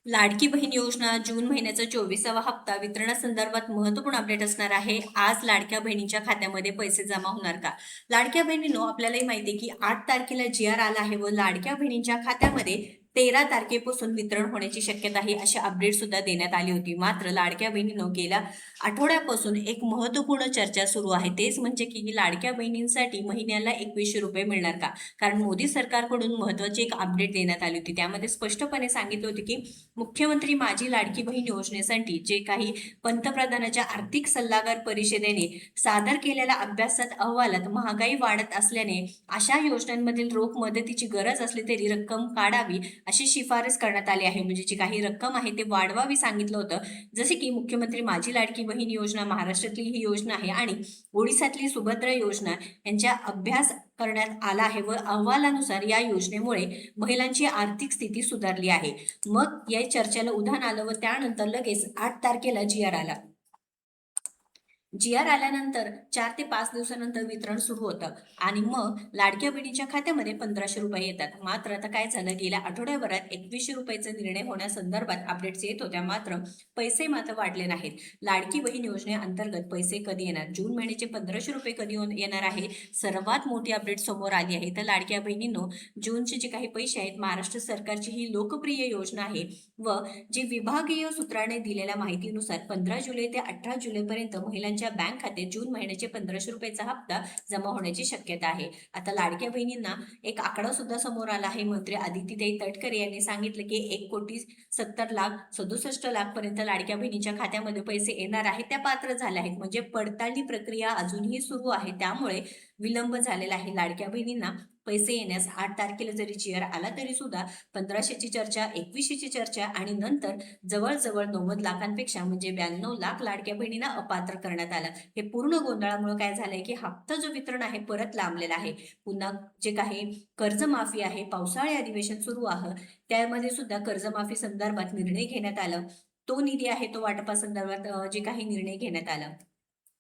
लाडकी बहीण योजना जून महिन्याचा 24वा हप्ता वितरणासंदर्भात महत्त्वपूर्ण अपडेट असणार आहे. आज लाडक्या बहिणीच्या खात्यामध्ये पैसे जमा होणार का? लाडक्या बहिणींनो, आपल्यालाही माहिती आहे की 8 तारखेला जी.आर. आला आहे व लाडक्या बहिणींच्या खात्यामध्ये 13 तारखेपासून वितरण होण्याची शक्यता आहे, अशी अपडेट सुद्धा देण्यात आली होती. मात्र लाडक्या बहिणींनो, गेल्या आठवड्यापासून एक महत्त्वपूर्ण चर्चा सुरू आहे. तेच म्हणजे की लाडक्या बहिणींसाठी महिन्याला 2100 रुपये मिळणार का? कारण मोदी सरकारकडून महत्त्वाची एक अपडेट देण्यात आली होती. त्यामध्ये स्पष्टपणे सांगितलं होतं की मुख्यमंत्री माझी लाडकी बहीण योजनेसाठी जे काही पंतप्रधानाच्या आर्थिक सल्लागार परिषदेने सादर केलेल्या अभ्यासात अहवालात महागाई वाढत असल्याने अशा योजनांमधील रोख मदतीची गरज असली तरी रक्कम काढावी अशी शिफारस करण्यात आली आहे. म्हणजे जी काही रक्कम आहे ते वाढवावी सांगितलं होतं. जसे की मुख्यमंत्री माझी लाडकी बहीण योजना महाराष्ट्रातली ही योजना आहे आणि ओडिसातली सुभद्रा योजना यांचा अभ्यास करण्यात आला आहे व अहवालानुसार या योजनेमुळे महिलांची आर्थिक स्थिती सुधारली आहे. मग या चर्चेला उधाण आलं व त्यानंतर लगेच 8 तारखेला जी.आर. आला. जी.आर. आल्यानंतर 4 ते 5 दिवसानंतर वितरण सुरू होतं आणि मग लाडक्या बहिणीच्या खात्यामध्ये 1500 रुपये येतात. मात्र आता काय झालं, गेल्या आठवड्याभरात 2100 रुपयेचा निर्णय होण्यासंदर्भात अपडेट्स येत होत्या. मात्र पैसे वाढले नाहीत. लाडकी बहीण योजनेअंतर्गत पैसे कधी येणार? जून महिन्याचे 1500 रुपये कधी येणार आहे? सर्वात मोठी अपडेट समोर आली आहे. तर लाडक्या बहिणींनो, जूनचे जे काही पैसे आहेत, महाराष्ट्र सरकारची ही लोकप्रिय योजना आहे व जे विभागीय सूत्राने दिलेल्या माहितीनुसार 15 जुलै ते 18 जुलैपर्यंत महिलांच्या बँक खात्यात जून महिन्याचे 1500 रुपयाचा हप्ता जमा होण्याची शक्यता आहे. आता लाडक्या बहिणींना एक आकडा सुद्धा समोर आला आहे. मंत्री आदित्यताई तटकरे यांनी सांगितलं की 1,70,67,00,000 पर्यंत लाडक्या बहिणीच्या खात्यामध्ये पैसे येणार आहेत, त्या पात्र झाल्या आहेत. म्हणजे पडताळणी प्रक्रिया अजूनही सुरू आहे, त्यामुळे विलंब झालेला आहे. लाडक्या बहिणींना पैसे येण्यास 8 तारखेला जरी जी.आर. आला तरी सुद्धा 1500ची चर्चा, 2100ची चर्चा आणि नंतर जवळ-जवळ 90 लाखांपेक्षा म्हणजे 92 लाख लाडक्या बहिणींना अपात्र करण्यात आलं. हे पूर्ण गोंधळामुळे काय झालंय की हप्ता जो वितरण आहे परत लांबलेला आहे. पुन्हा जे काही कर्जमाफी आहे, पावसाळी अधिवेशन सुरू आहे, त्यामध्ये सुद्धा कर्जमाफी संदर्भात निर्णय घेण्यात आला. तो निधी आहे तो वाटपासंदर्भात जे काही निर्णय घेण्यात आला.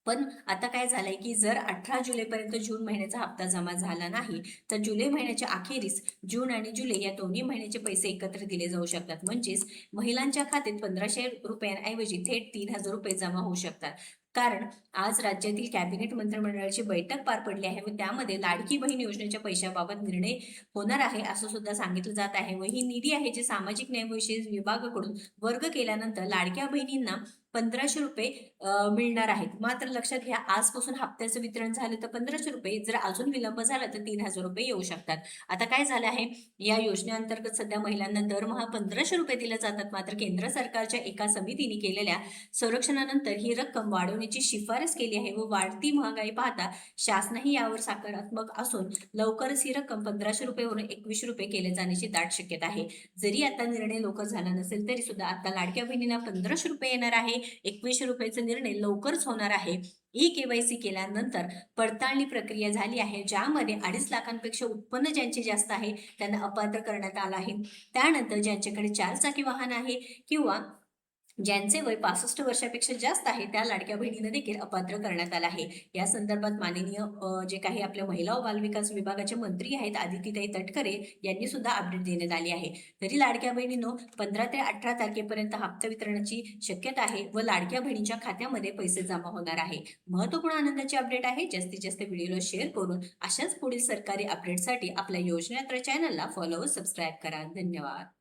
पण आता काय झालंय की जर 18 जुलैपर्यंत जून महिन्याचा हप्ता जमा झाला नाही, तर जुलै महिन्याच्या अखेरीस जून आणि जुलै या दोन्ही महिन्याचे पैसे एकत्र दिले जाऊ शकतात. म्हणजेच महिलांच्या खात्यात 1500 रुपयांऐवजी थेट 3000 रुपये जमा होऊ शकतात. कारण आज राज्यातील कॅबिनेट मंत्रिमंडळाची बैठक पार पडली आहे व त्यामध्ये लाडकी बहीण योजनेच्या पैशाबाबत निर्णय होणार आहे असं सुद्धा सांगितलं जात आहे व ही निधी आहे जी सामाजिक न्याय विशेष विभागाकडून वर्ग केल्यानंतर लाडक्या बहिणींना 1500 रुपये मिळणार आहेत. मात्र लक्षात घ्या, आजपासून हप्त्याचं वितरण झालं तर 1500 रुपये, जर अजून विलंब झाला तर 3000 रुपये येऊ शकतात. आता काय झालं आहे, या योजनेअंतर्गत सध्या महिलांना दरमहा 1500 रुपये दिले जातात. मात्र केंद्र सरकारच्या एका समितीने केलेल्या संरक्षणानंतर ही रक्कम वाढवण्याची शिफारस केली आहे व वाढती महागाई पाहता शासनही यावर सकारात्मक असून लवकरच ही रक्कम 1500 रुपयेवरून 2100 रुपये केले जाण्याची दाट शक्यता आहे. जरी आता निर्णय लवकर झाला नसेल तरी सुद्धा आता लाडक्या बहिणींना 1500 रुपये येणार आहे. 2100 रुपयाचा निर्णय लवकरच होणार आहे. ई-केवायसी केल्यानंतर पडताळणी प्रक्रिया झाली आहे, ज्यामध्ये 2.5 लाखांपेक्षा उत्पन्न ज्यांचे जास्त आहे त्यांना अपात्र करण्यात आलं आहे. त्यानंतर ज्यांच्याकडे 4 चाकी वाहन आहे किंवा ज्यांचे वय 65 वर्षापेक्षा जास्त आहे त्या लाडक्या बहिणींना देखील अपात्र करण्यात आलं आहे. या संदर्भात माननीय जे काही आपल्या महिला व बालविकास विभागाचे मंत्री आहेत आदित्यताई तटकरे यांनी सुद्धा अपडेट देण्यात आली आहे. तरी लाडक्या बहिणींनो, 15 ते 18 तारखेपर्यंत हप्ता वितरणाची शक्यता आहे व लाडक्या बहिणीच्या खात्यामध्ये पैसे जमा होणार आहे. महत्त्वपूर्ण आनंदाची अपडेट आहे. जास्तीत जास्त व्हिडिओला शेअर करून अशाच पुढील सरकारी अपडेटसाठी आपल्या योजनात्र चॅनलला फॉलो व सबस्क्राईब करा. धन्यवाद.